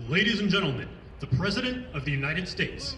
Ladies and gentlemen, the President of the United States.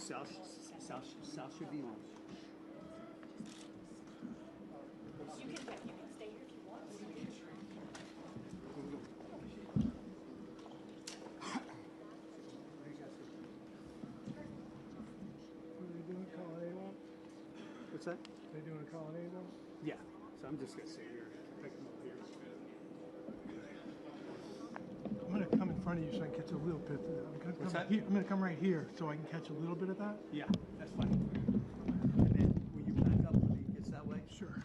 Ça should be on. You can stay here if you want. Are they doing colonnade one? What's that? Are they doing a colonnade one? Yeah. So I'm just gonna sit here, pick them up here. I'm going to come in front of you so I can catch a little bit of that. What's that? I'm going to come right here so I can catch a little bit of that. Yeah, that's fine. And then will you back up when he gets that way? Sure.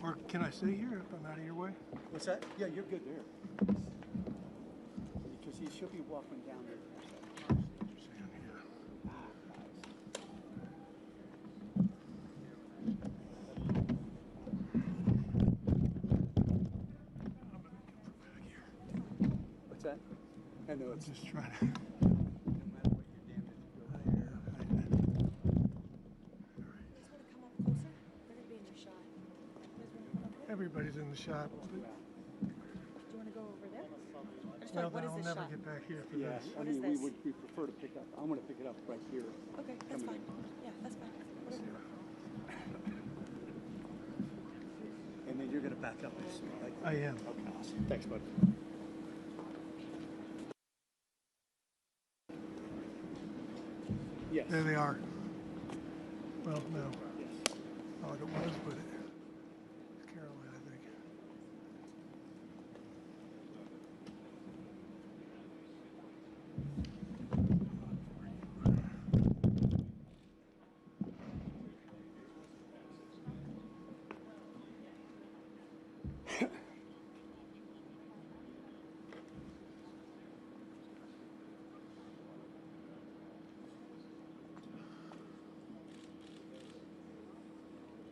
Or can I stay here if I'm out of your way? What's that? Yeah, you're good there. Because he should be walking down there. Stand here. Ah, guys. I'm going to come back here. What's that? I know I'm it's just trying to. no matter what your damage, go Right here. Right there. All right. You just want to come up closer? They're going to be in your shot. You guys want to come up here? Everybody's in the shot. But, Do you want to go over there? I just well, like, what then is I'll this never shot? get back here for Yeah, this. I What mean, is this? we prefer to pick up. I want to pick it up right here. Okay, that's Coming fine. Yeah, that's fine. Whatever. And then you're going to back up this way. Like, I am. okay, awesome. Thanks, bud. Yes. There they are. Well, no. Yes. Thought it was, but it's Caroline, I think.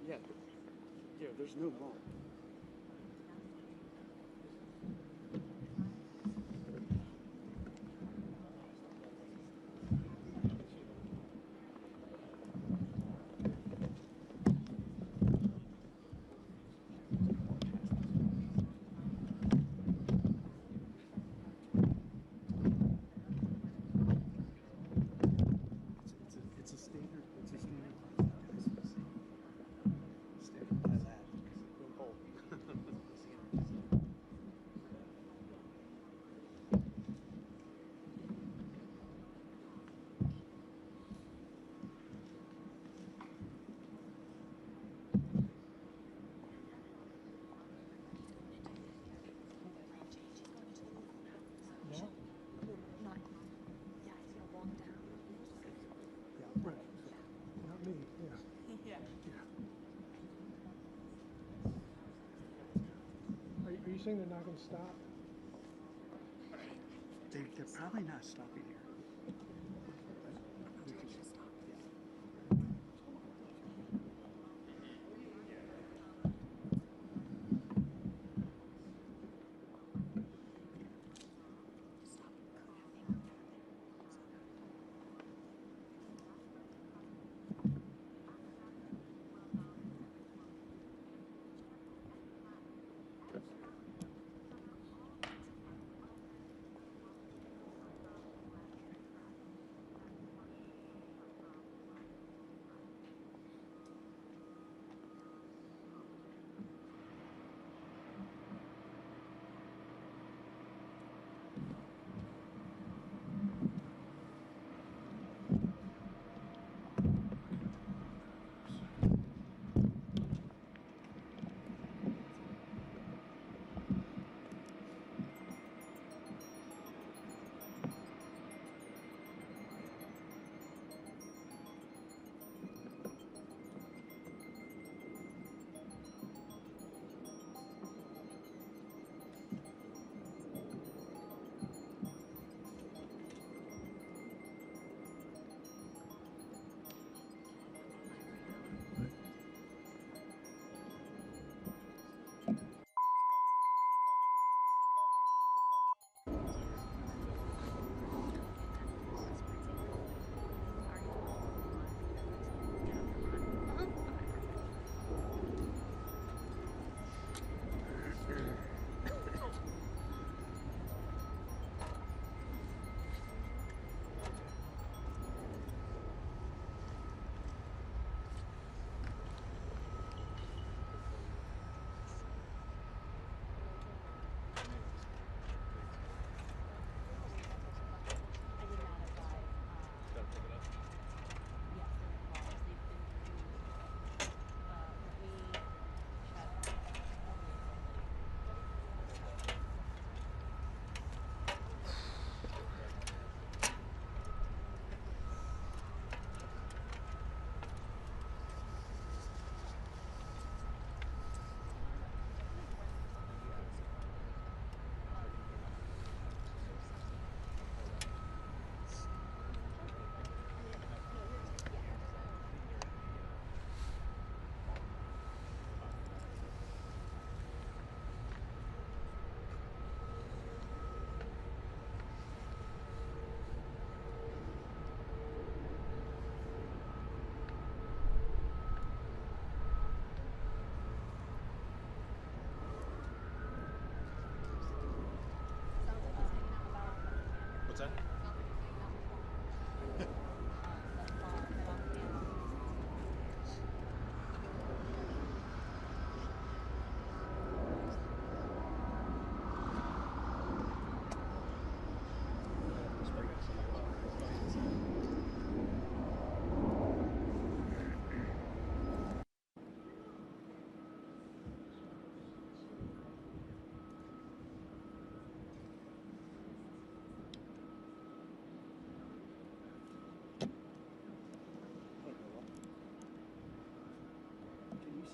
Yeah. Yeah, there's no wrong. It's a standard. It's a standard. Standard by that. Don't hold. No? Not, yeah, he's going to walk down. Yeah. Right. Not me. Yeah. Yeah. Yeah. Are you saying they're not going to stop? They're probably not stopping here. We can just stop. Yeah.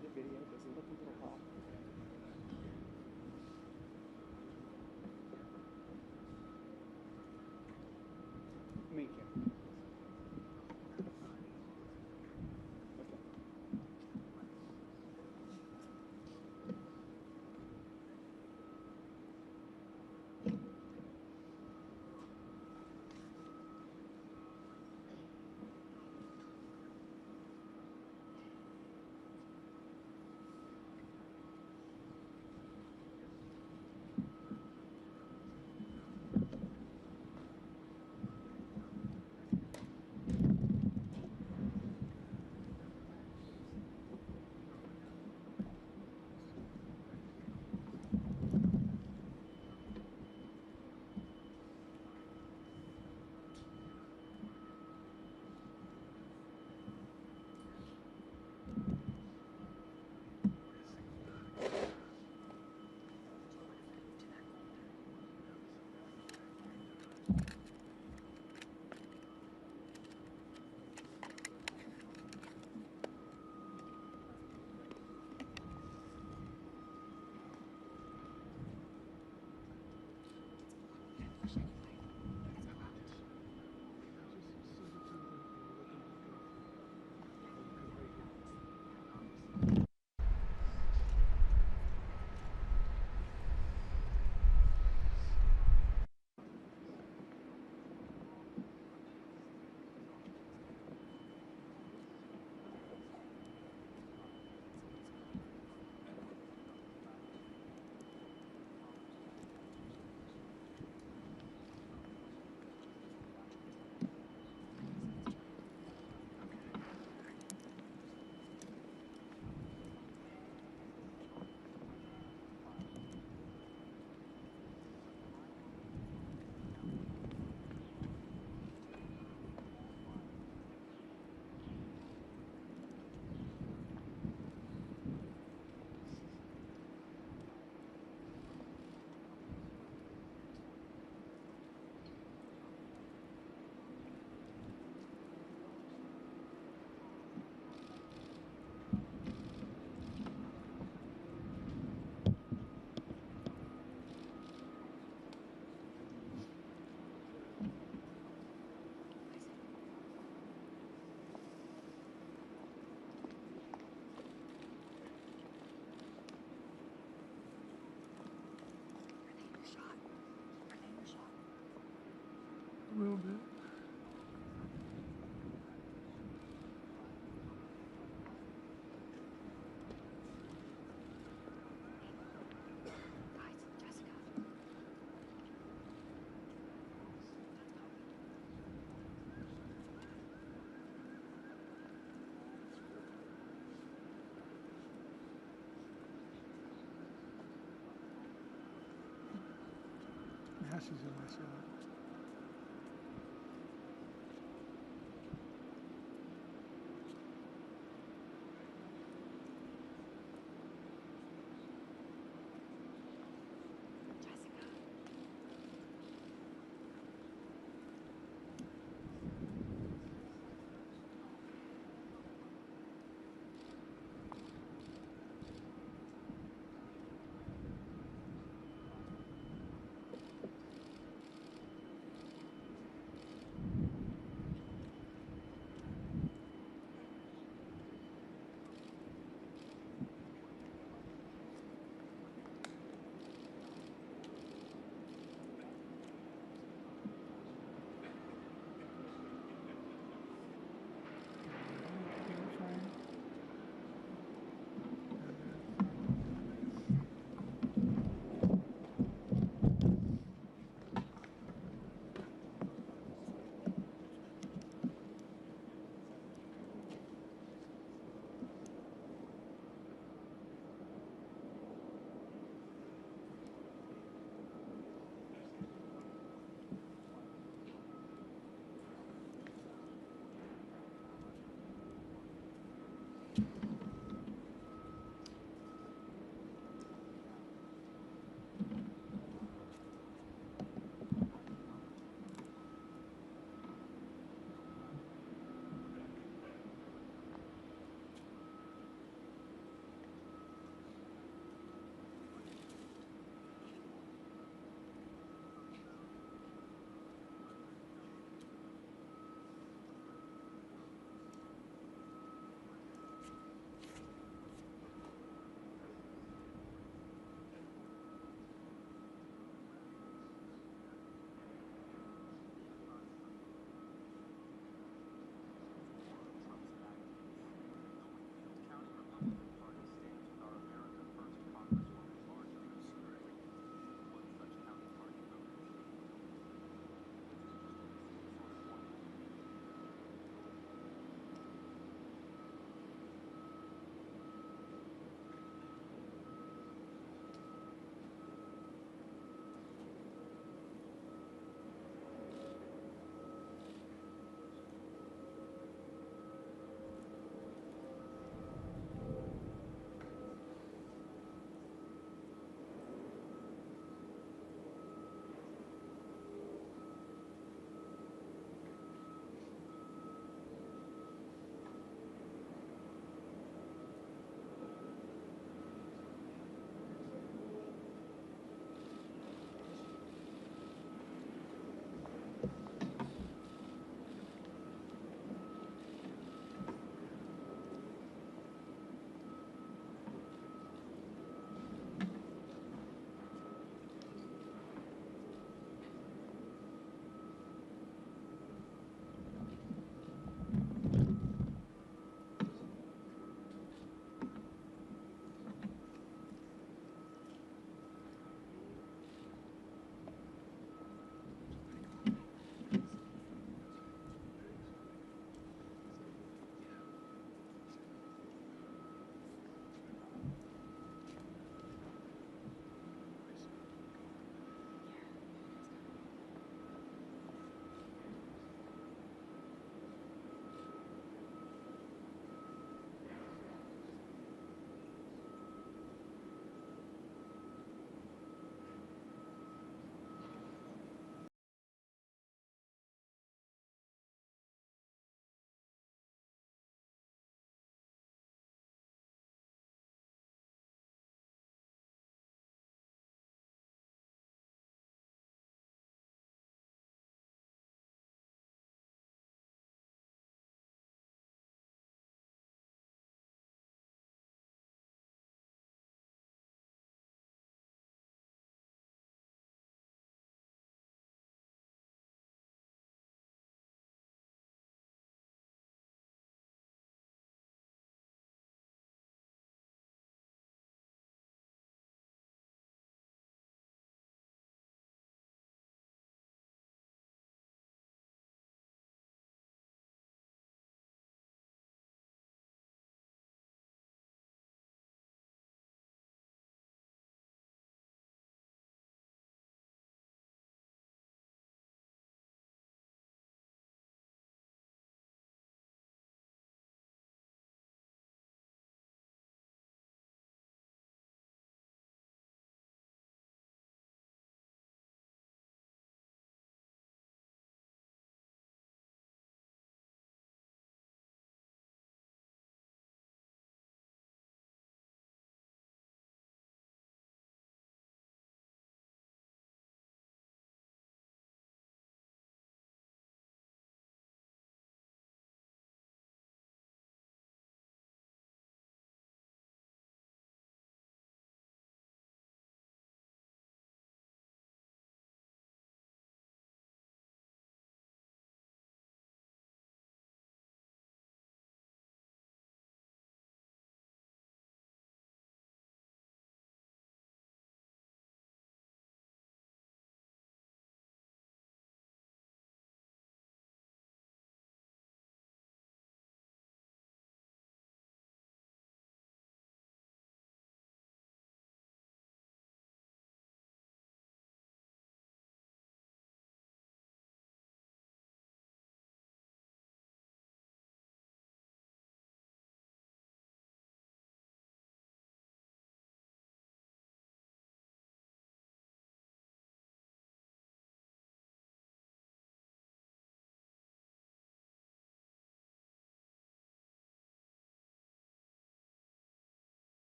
deveria representar tudo normal. Make it. Okay. A little bit. Now she's in my shot.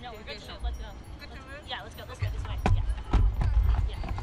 No, we're good Good to show. move. Let's go. Good to move? Yeah, let's go. Let's go this way. Yeah. Yeah.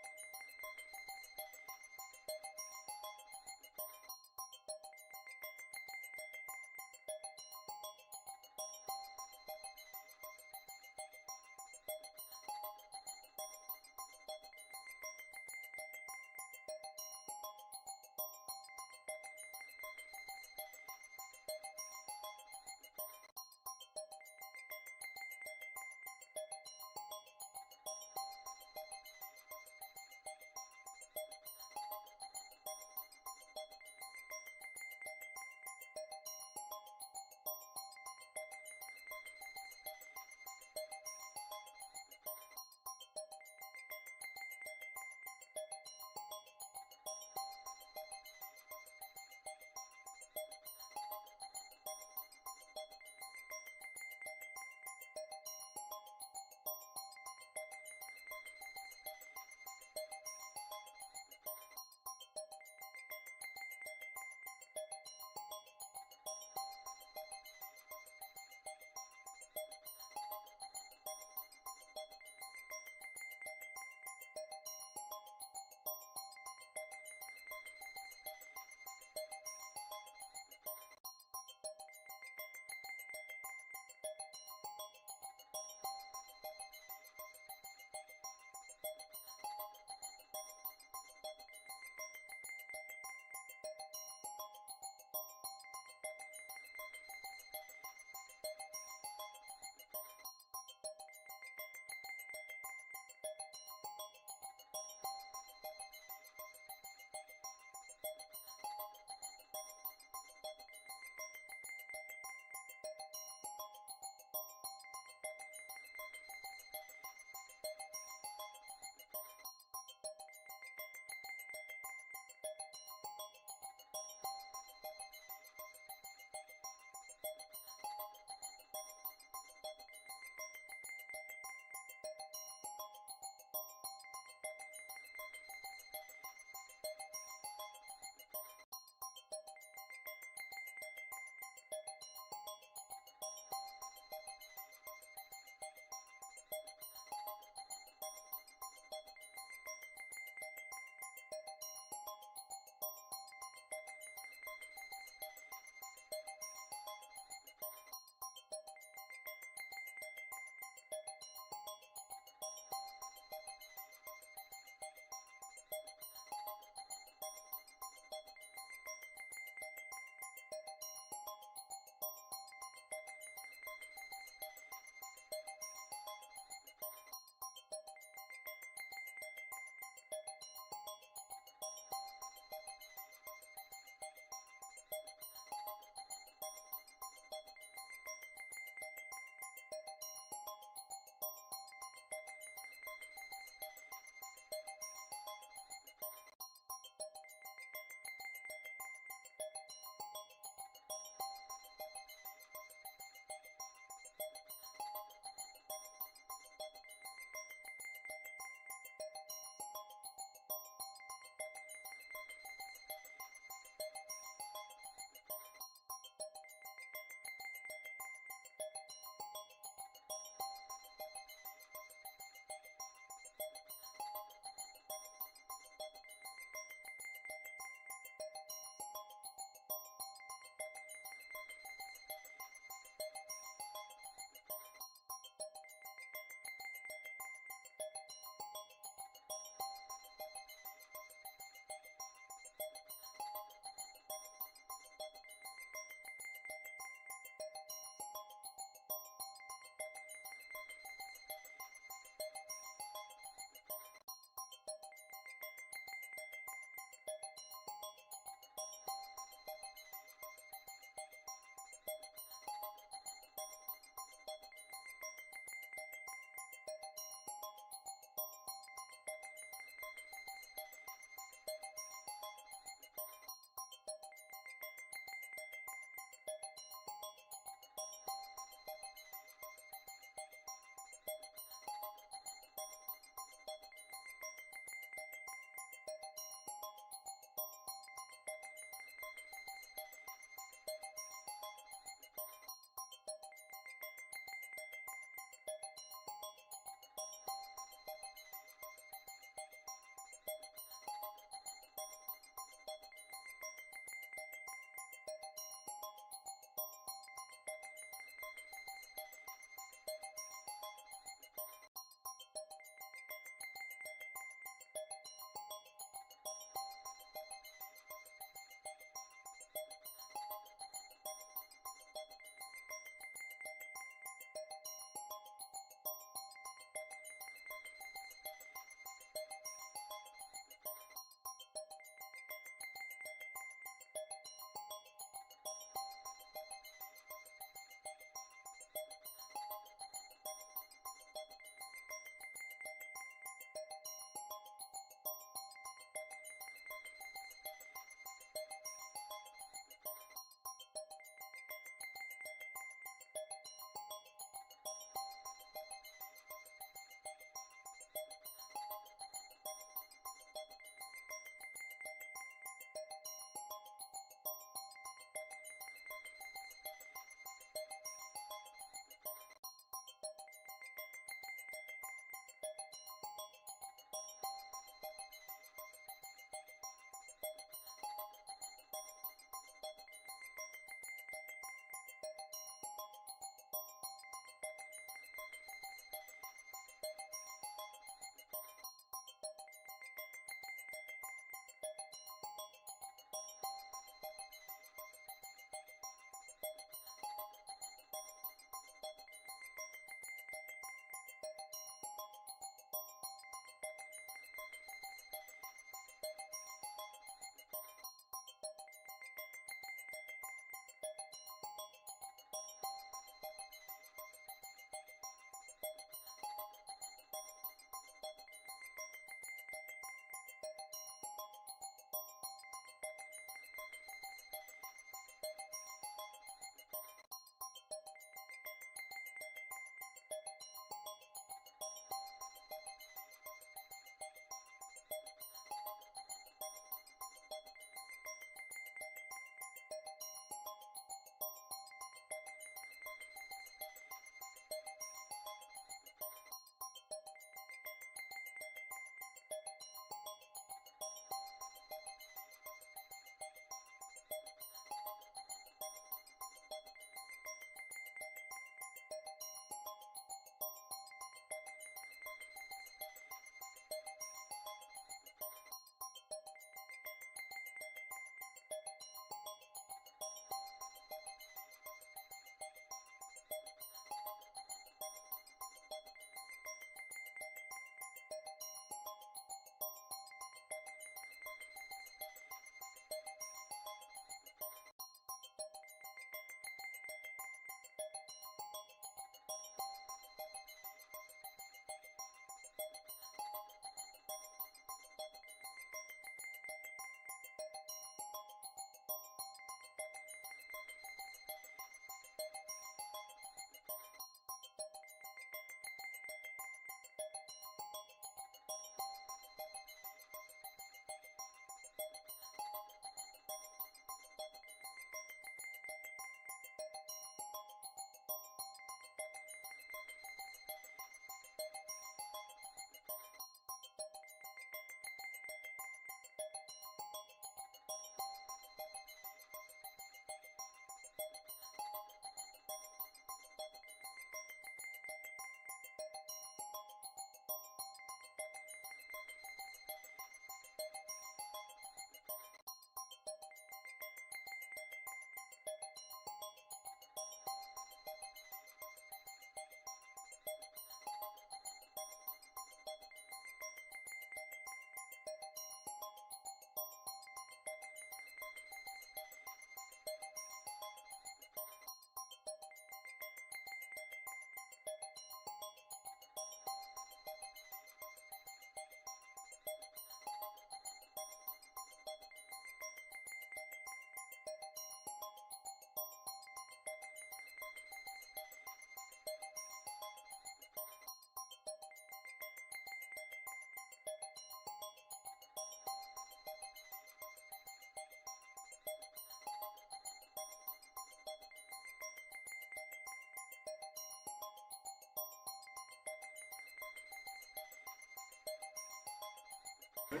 He's a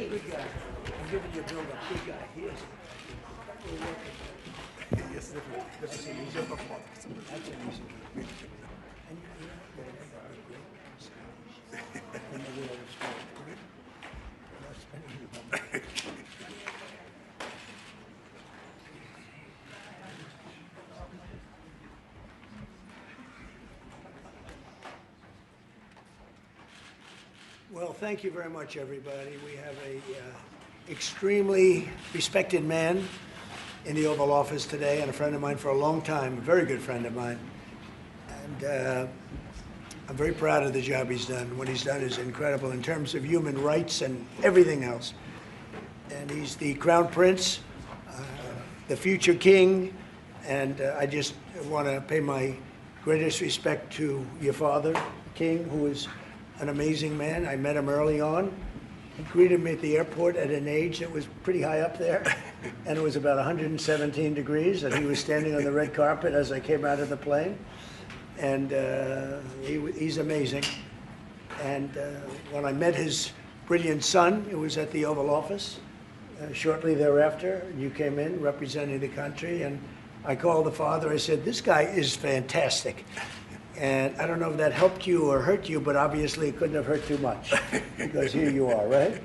good guy. I'm giving you a build-up. Good guy. He is. Yes, definitely. This is an easier performance. That's an easy one. And you know, what I think would be great in the world of sport. Not spending your money. Well, thank you very much, everybody. We have a extremely respected man in the Oval Office today, and a friend of mine for a long time, a very good friend of mine. And I'm very proud of the job he's done. What he's done is incredible in terms of human rights and everything else. And he's the Crown Prince, the future king, and I just want to pay my greatest respect to your father, King, who is an amazing man. I met him early on. He greeted me at the airport at an age that was pretty high up there, and it was about 117 degrees, and he was standing on the red carpet as I came out of the plane. And he's amazing. And when I met his brilliant son, it was at the Oval Office. Shortly thereafter, you came in representing the country, and I called the father. I said, "This guy is fantastic." And I don't know if that helped you or hurt you, but obviously it couldn't have hurt too much, because here you are, right?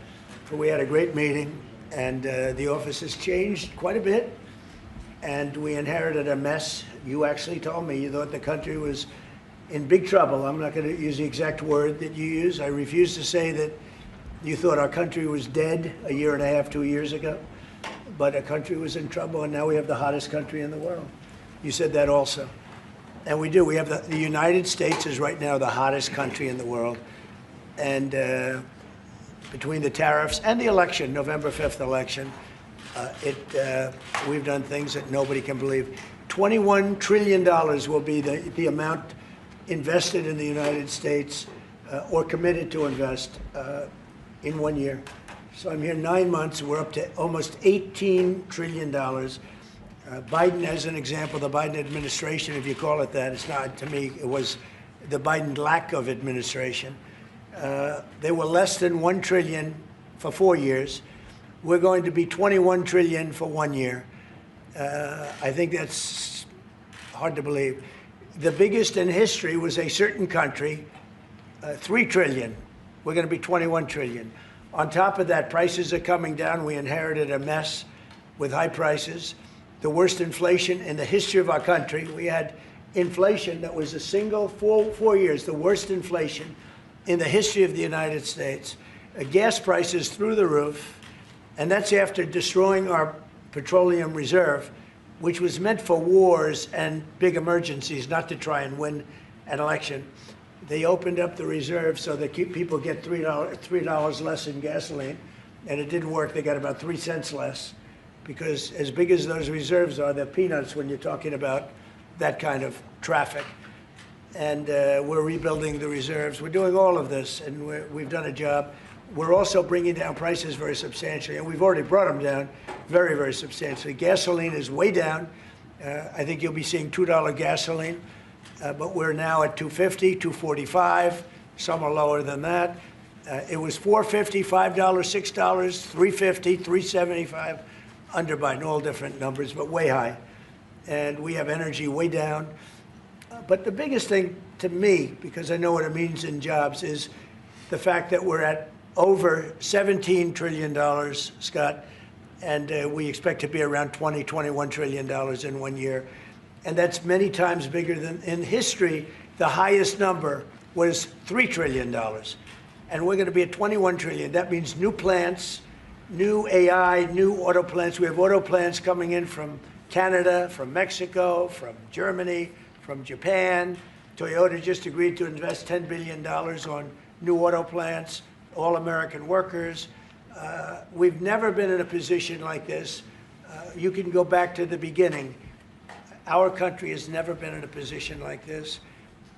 But we had a great meeting, and the office has changed quite a bit, and we inherited a mess. You actually told me you thought the country was in big trouble. I'm not going to use the exact word that you use. I refuse to say that you thought our country was dead a year and a half, 2 years ago, but our country was in trouble, and now we have the hottest country in the world. You said that also. And we do. We have the United States is right now the hottest country in the world. And between the tariffs and the election, November 5th election, we've done things that nobody can believe. $21 trillion will be the amount invested in the United States or committed to invest in 1 year. So I'm here 9 months. We're up to almost $18 trillion. Biden, as an example, the Biden administration, if you call it that, it's not, to me, it was the Biden lack of administration. They were less than $1 trillion for 4 years. We're going to be $21 trillion for 1 year. I think that's hard to believe. The biggest in history was a certain country, $3 trillion. We're going to be $21 trillion. On top of that, prices are coming down. We inherited a mess with high prices. The worst inflation in the history of our country. We had inflation that was a single 4 years, the worst inflation in the history of the United States. Gas prices through the roof, and that's after destroying our petroleum reserve, which was meant for wars and big emergencies, not to try and win an election. They opened up the reserve so that people get $3 less in gasoline, and it didn't work. They got about 3 cents less, because as big as those reserves are, they're peanuts when you're talking about that kind of traffic. And we're rebuilding the reserves. We're doing all of this, and we've done a job. We're also bringing down prices very substantially, and we've already brought them down very, very substantially. Gasoline is way down. I think you'll be seeing $2 gasoline, but we're now at $2.50, $2.45. Some are lower than that. It was $4.50, $5, $6, $3.50, $3.75. Under Biden, all different numbers, but way high. And we have energy way down. But the biggest thing to me, because I know what it means in jobs, is the fact that we're at over $17 trillion, Scott, and we expect to be around $21 trillion in 1 year. And that's many times bigger than in history. The highest number was $3 trillion. And we're going to be at $21 trillion. That means new plants, new AI, new auto plants. We have auto plants coming in from Canada, from Mexico, from Germany, from Japan. Toyota just agreed to invest $10 billion on new auto plants, all American workers. We've never been in a position like this. You can go back to the beginning. Our country has never been in a position like this.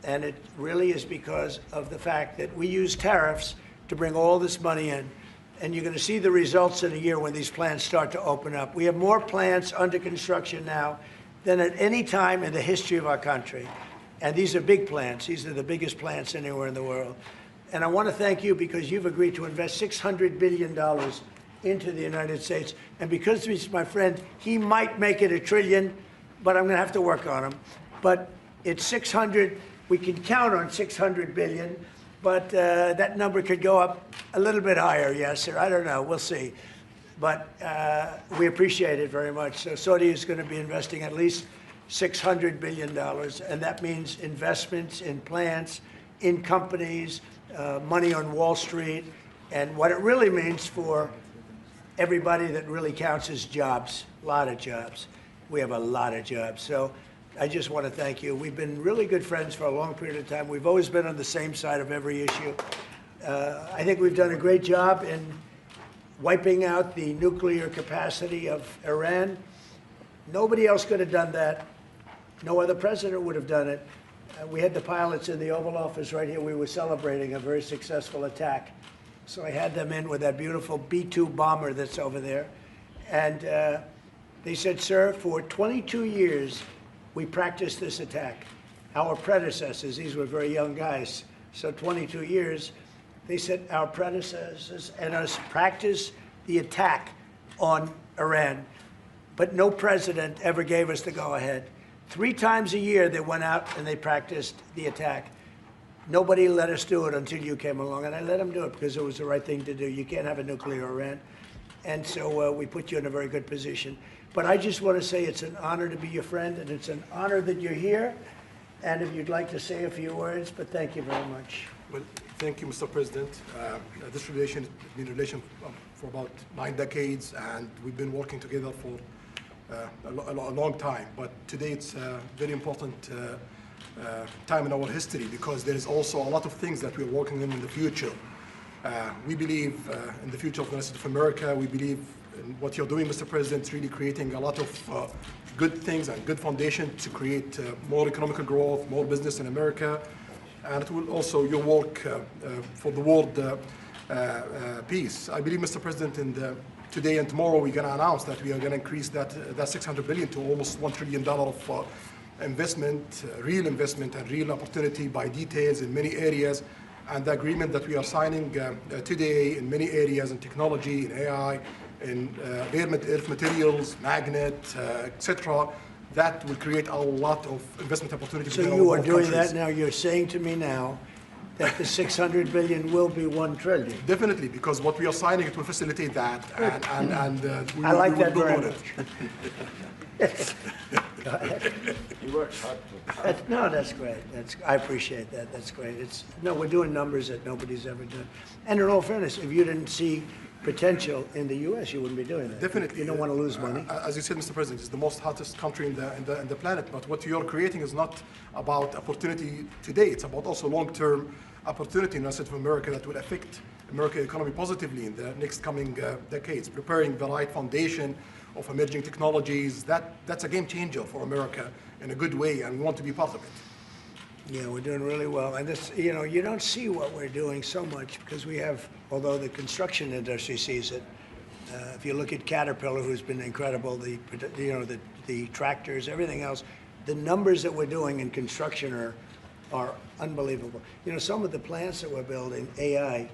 And it really is because of the fact that we use tariffs to bring all this money in. and you're going to see the results in a year when these plants start to open up. We have more plants under construction now than at any time in the history of our country. And these are big plants. These are the biggest plants anywhere in the world. And I want to thank you because you've agreed to invest $600 billion into the United States. And because he's my friend, he might make it $1 trillion, but I'm going to have to work on him. But it's 600. We can count on 600 billion, but that number could go up a little bit higher, yes, sir. I don't know. We'll see. But we appreciate it very much. So Saudi is going to be investing at least $600 billion, and that means investments in plants, in companies, money on Wall Street, and what it really means for everybody that really counts is jobs, a lot of jobs. We have a lot of jobs. So I just want to thank you. We've been really good friends for a long period of time. We've always been on the same side of every issue. I think we've done a great job in wiping out the nuclear capacity of Iran. Nobody else could have done that. No other president would have done it. We had the pilots in the Oval Office right here. We were celebrating a very successful attack. So I had them in with that beautiful B-2 bomber that's over there. And they said, sir, for 22 years, we practiced this attack. Our predecessors, these were very young guys, so 22 years, they said our predecessors and us practiced the attack on Iran, but no president ever gave us the go-ahead. 3 times a year they went out and they practiced the attack. Nobody let us do it until you came along, and I let them do it because it was the right thing to do. You can't have a nuclear Iran. And so we put you in a very good position. But I just want to say it's an honor to be your friend, and it's an honor that you're here. And if you'd like to say a few words, but thank you very much. Well, thank you, Mr. President. This relation has been a relation for about 9 decades, and we've been working together for a long time. But today it's a very important time in our history because there is also a lot of things that we're working in the future. We believe in the future of the United States of America. We believe in what you're doing, Mr. President, really creating a lot of good things and good foundation to create more economic growth, more business in America. And it will also your work for the world peace. I believe, Mr. President, today and tomorrow we're going to announce that we are going to increase that $600 billion to almost $1 trillion of investment, real investment and real opportunity by details in many areas. And the agreement that we are signing today in many areas in technology, in AI, in rare earth materials, magnet, etc., that will create a lot of investment opportunities. So you are doing that now. You're saying to me now that the $600 billion will be $1 trillion. Definitely, because what we are signing, it will facilitate that, and we I like will that build very on much. it. Go ahead. He works hard. No, that's great. I appreciate that. That's great. We're doing numbers that nobody's ever done. And in all fairness, if you didn't see potential in the U.S., you wouldn't be doing that. Definitely. You don't want to lose money. As you said, Mr. President, it's the most hottest country in the planet. But what you're creating is not about opportunity today. It's about also long-term opportunity in the United States of America that will affect American economy positively in the next coming decades. Preparing the right foundation of emerging technologies, that's a game changer for America in a good way, and we want to be part of it. Yeah, we're doing really well. And this, you don't see what we're doing so much because we have, although the construction industry sees it. If you look at Caterpillar, who's been incredible, the tractors, everything else, the numbers that we're doing in construction are unbelievable. Some of the plants that we're building, AI,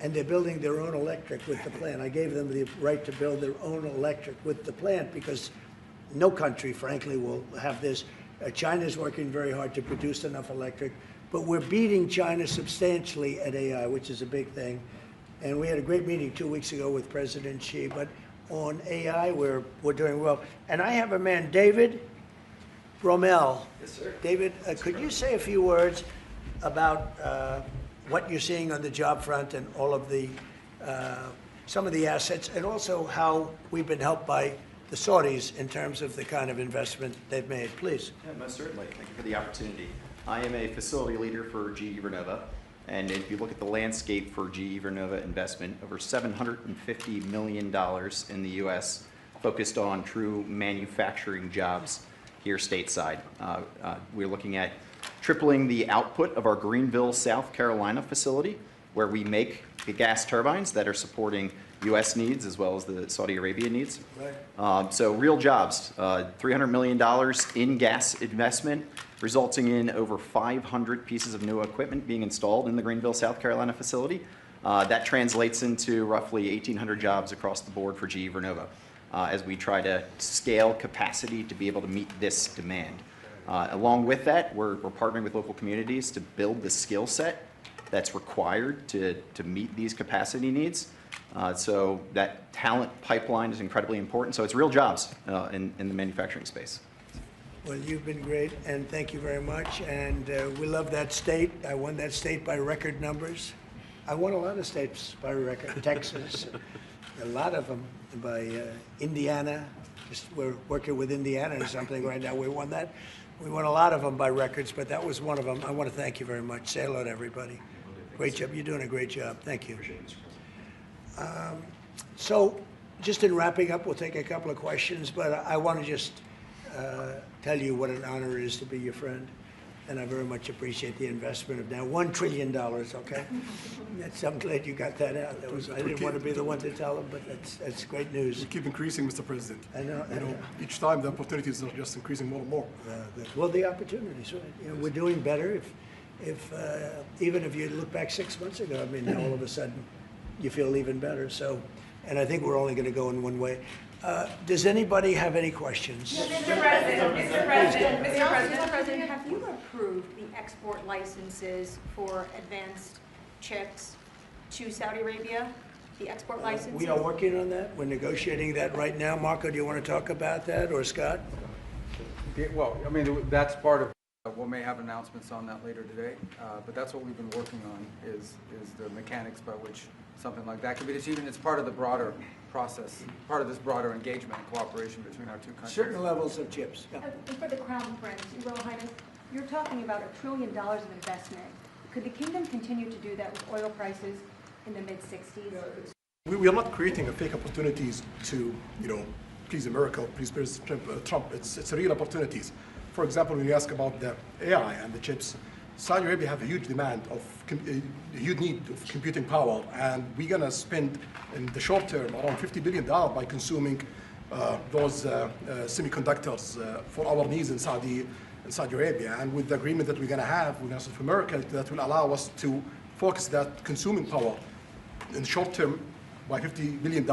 and they're building their own electric with the plant. I gave them the right to build their own electric with the plant because no country, frankly, will have this. China's working very hard to produce enough electric, but we're beating China substantially at AI, which is a big thing. And we had a great meeting 2 weeks ago with President Xi, but on AI, we're doing well. And I have a man, David Rommel. Yes, sir. David, could you say a few words about what you're seeing on the job front and all of the, some of the assets, and also how we've been helped by the Saudis in terms of the kind of investment they've made, please. Yeah, most certainly. Thank you for the opportunity. I am a facility leader for GE Vernova, and if you look at the landscape for GE Vernova investment, over $750 million in the U.S. focused on true manufacturing jobs here stateside. We're looking at tripling the output of our Greenville, South Carolina facility, where we make gas turbines that are supporting U.S. needs as well as the Saudi Arabia needs. Right. So real jobs, $300 million in gas investment, resulting in over 500 pieces of new equipment being installed in the Greenville, South Carolina facility. That translates into roughly 1,800 jobs across the board for GE Vernova as we try to scale capacity to be able to meet this demand. Along with that, we're partnering with local communities to build the skill set that's required to meet these capacity needs. So that talent pipeline is incredibly important. So it's real jobs in the manufacturing space. Well, you've been great, and thank you very much. And we love that state. I won that state by record numbers. I won a lot of states by record. Texas, a lot of them by Indiana. We're working with Indiana or something right now. We won that. We won a lot of them by records, but that was one of them. I want to thank you very much. Say hello to everybody. Great job. You're doing a great job. Thank you. So just in wrapping up, we'll take a couple of questions, but I want to just tell you what an honor it is to be your friend. And I very much appreciate the investment of now $1 trillion, okay? I'm glad you got that out. I didn't want to be the one to tell them, but that's great news. We keep increasing, Mr. President. I know. Each time the opportunities are just increasing more and more. Well, the opportunities, right? You know, we're doing better. Even if you look back 6 months ago, I mean, now all of a sudden you feel even better. So, and I think we're only going to go in one way. Does anybody have any questions? Mr. President, have you approved the export licenses for advanced chips to Saudi Arabia? The export licenses? We are working on that. We're negotiating that right now. Marco, do you want to talk about that, or Scott? Well, I mean, that's part of, we may have announcements on that later today, but that's what we've been working on is the mechanics by which something like that could be achieved, and it's part of the broader process, part of this broader engagement and cooperation between our two countries. Certain levels of chips. Yeah. And for the Crown Prince, Your Royal Highness, you're talking about $1 trillion of investment. Could the kingdom continue to do that with oil prices in the mid-60s? We are not creating a fake opportunities to, please America, please President Trump. It's real opportunities. For example, when you ask about the AI and the chips, Saudi Arabia have a huge demand of, a huge need of computing power, and we're going to spend in the short term around $50 billion by consuming those semiconductors for our needs in Saudi Arabia. And with the agreement that we're going to have with South America, that will allow us to focus that consuming power in the short term by $50 billion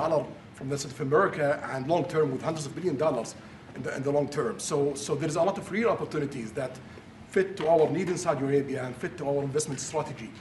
from the South America, and long term with hundreds of billions of dollars in the long term. So there's a lot of real opportunities that fit to our need in Saudi Arabia and fit to our investment strategy.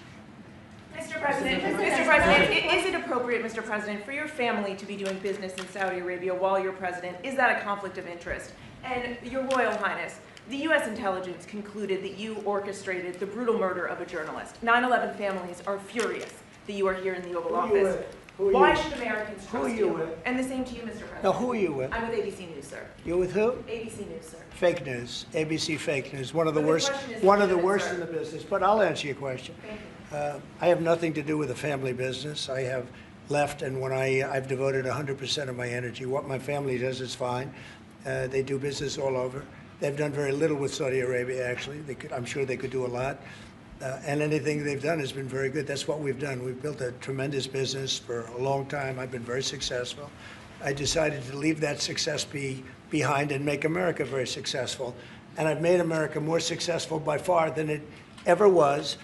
Mr. President, is it appropriate, Mr. President, for your family to be doing business in Saudi Arabia while you're president? Is that a conflict of interest? And Your Royal Highness, the U.S. intelligence concluded that you orchestrated the brutal murder of a journalist. 9/11 families are furious that you are here in the Oval Office. Why should Americans trust you? And the same to you, Mr. President. Now, who are you with? I'm with ABC News, sir. You're with who? ABC News, sir. Fake news. ABC fake news. One of the But the worst. question is One of the legitimate, worst sir. in the business. But I'll answer your question. Thank you. I have nothing to do with the family business. I have left, and when I've devoted 100% of my energy. What my family does is fine. They do business all over. They've done very little with Saudi Arabia, actually. I'm sure they could do a lot. And anything they've done has been very good. That's what we've done. We've built a tremendous business for a long time. I've been very successful. I decided to leave that success behind and make America very successful. And I've made America more successful by far than it ever was,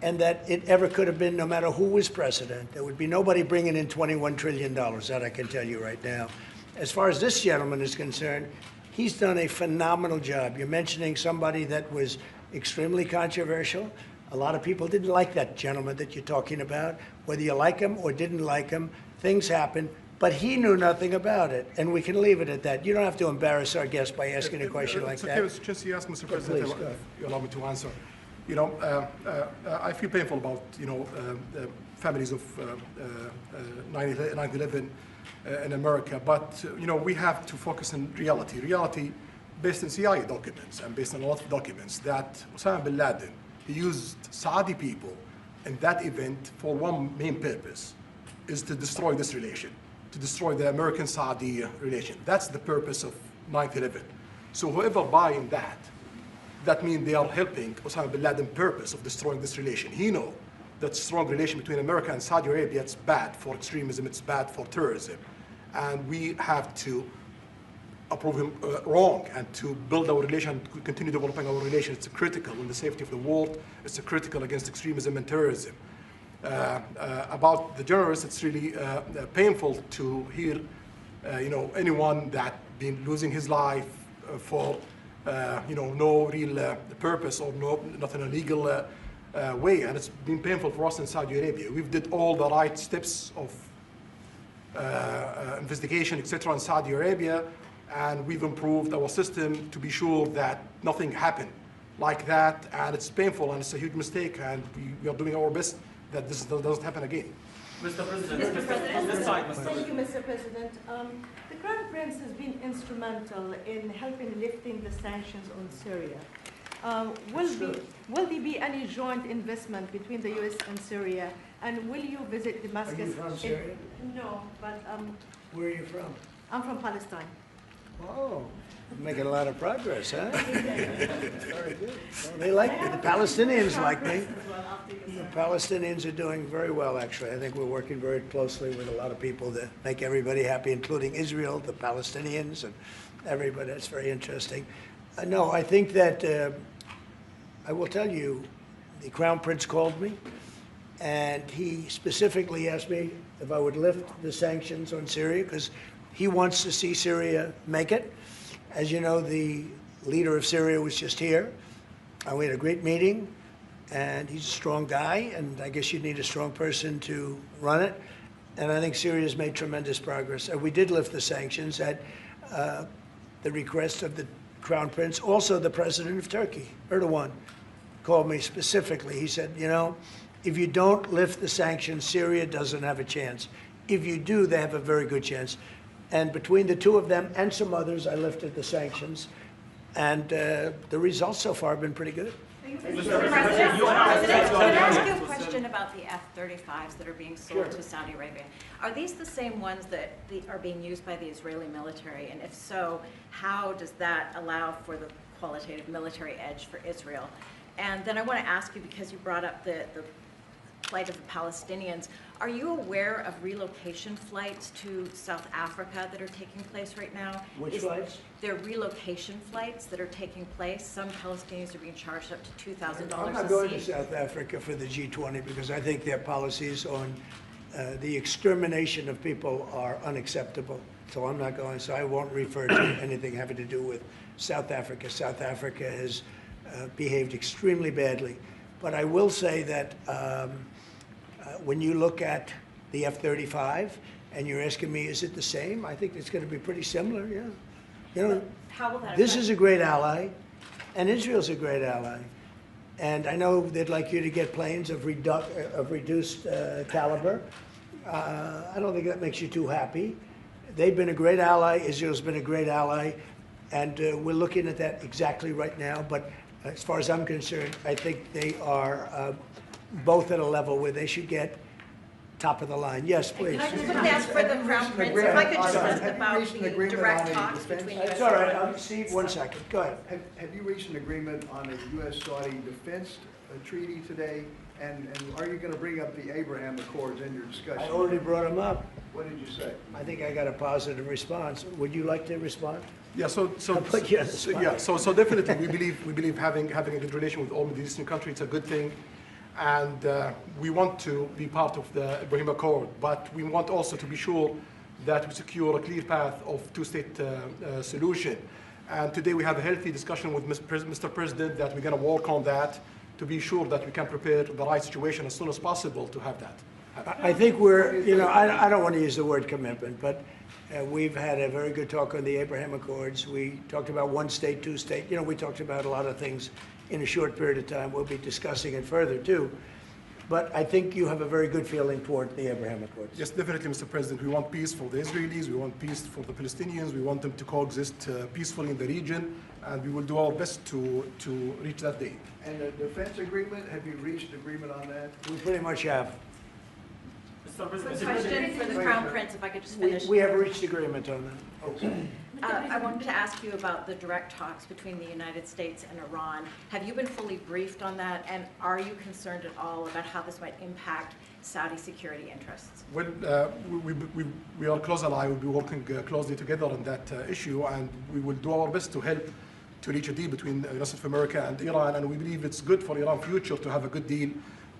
and that it ever could have been, no matter who was president. There would be nobody bringing in $21 trillion, that I can tell you right now. As far as this gentleman is concerned, he's done a phenomenal job. You're mentioning somebody that was extremely controversial. A lot of people didn't like that gentleman that you're talking about. Whether you like him or didn't like him, things happen. But he knew nothing about it, and we can leave it at that. You don't have to embarrass our guest by asking a question like that. Okay, just you ask, Mr. President, please, go ahead. if you allow me to answer. I feel painful about, the families of 9/11 in America, but, we have to focus on reality. Reality based on CIA documents and based on a lot of documents that Osama bin Laden, he used Saudi people in that event for one main purpose, is to destroy this relation, to destroy the American-Saudi relation. That's the purpose of 9/11. So whoever buy in that means they are helping Osama bin Laden's purpose of destroying this relation. He know that strong relation between America and Saudi Arabia, it's bad for extremism, it's bad for terrorism. And we have to approve him wrong and to build our relation, continue developing our relation. It's critical in the safety of the world. It's critical against extremism and terrorism. About the journalists, it's really painful to hear, anyone that been losing his life for, no real purpose or not in a legal way. And it's been painful for us in Saudi Arabia. We've did all the right steps of investigation, etc. in Saudi Arabia, and we've improved our system to be sure that nothing happened like that. And it's painful and it's a huge mistake, and we are doing our best that this doesn't happen again. Mr. President, Mr. President, this side, Mr. Thank President. you, Mr. President. The Crown Prince has been instrumental in helping lifting the sanctions on Syria. Will there be any joint investment between the U.S. and Syria? And will you visit Damascus? Are you from Syria? No, but Where are you from? I'm from Palestine. Oh, you're making a lot of progress, huh? Very good. Well, they like me. The Palestinians like me. The Palestinians are doing very well, actually. I think we're working very closely with a lot of people to make everybody happy, including Israel, the Palestinians, and everybody. That's very interesting. No, I think that I will tell you, the Crown Prince called me, and he specifically asked me if I would lift the sanctions on Syria, because he wants to see Syria make it. As you know, the leader of Syria was just here, and we had a great meeting, and he's a strong guy, and I guess you need a strong person to run it. And I think Syria's made tremendous progress. We did lift the sanctions at the request of the Crown Prince. Also, the president of Turkey, Erdogan, called me specifically. He said, if you don't lift the sanctions, Syria doesn't have a chance. If you do, they have a very good chance. And between the two of them and some others, I lifted the sanctions. And the results so far have been pretty good. Mr. President, can I ask you a question about the F-35s that are being sold to Saudi Arabia? Are these the same ones that are being used by the Israeli military? And if so, how does that allow for the qualitative military edge for Israel? And then I want to ask you, because you brought up the plight of the Palestinians, are you aware of relocation flights to South Africa that are taking place right now? Which flights? There are relocation flights that are taking place. Some Palestinians are being charged up to $2,000 a seat. I'm not going to South Africa for the G20 because I think their policies on the extermination of people are unacceptable. So I'm not going, so I won't refer to anything having to do with South Africa. South Africa has behaved extremely badly. But I will say that when you look at the F-35 and you're asking me, is it the same? I think it's going to be pretty similar, yeah. How will that This affect? is a great ally, and Israel's a great ally. And I know they'd like you to get planes of reduced caliber. I don't think that makes you too happy. They've been a great ally. Israel's been a great ally. And we're looking at that exactly right now. But as far as I'm concerned, I think they are both at a level where they should get top of the line. Yes, please. Can I just quickly ask for the Crown Prince, if I could just ask about the direct talks between U.S. It's all right. Steve, 1 second. Go ahead. Have you reached an agreement on a U.S.-Saudi defense treaty today? And are you going to bring up the Abraham Accords in your discussion? I already brought them up. What did you say? I think I got a positive response. Would you like to respond? Yeah, so definitely we believe having a good relation with all Middle Eastern countries, it's a good thing. And we want to be part of the Ibrahim Accord, but we want also to be sure that we secure a clear path of two-state solution. And today we have a healthy discussion with Mr. President that we're going to work on that to be sure that we can prepare the right situation as soon as possible to have that. I think we're, I don't want to use the word commitment, but we've had a very good talk on the Abraham Accords. We talked about one state, two state. We talked about a lot of things in a short period of time. We'll be discussing it further, too. But I think you have a very good feeling toward the Abraham Accords. Yes, definitely, Mr. President. We want peace for the Israelis. We want peace for the Palestinians. We want them to coexist peacefully in the region. And we will do our best to reach that day. And the defense agreement, have you reached agreement on that? We pretty much have. Question for the Crown Prince, if I could just finish. We have reached agreement on that. Okay. I wanted to ask you about the direct talks between the United States and Iran. Have you been fully briefed on that, and are you concerned at all about how this might impact Saudi security interests? Well, we are close allies. We'll be working closely together on that issue, and we will do our best to help to reach a deal between the United States of America and Iran. And we believe it's good for Iran's future to have a good deal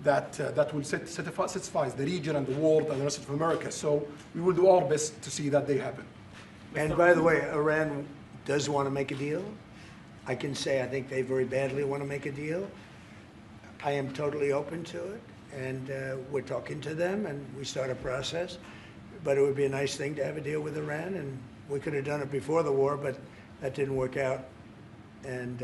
that will satisfy the region and the world and the United States of America. So we will do our best to see that they happen. And by the way, Iran does want to make a deal. I can say I think they very badly want to make a deal. I am totally open to it, and we're talking to them, and we start a process. But it would be a nice thing to have a deal with Iran, and we could have done it before the war, but that didn't work out. And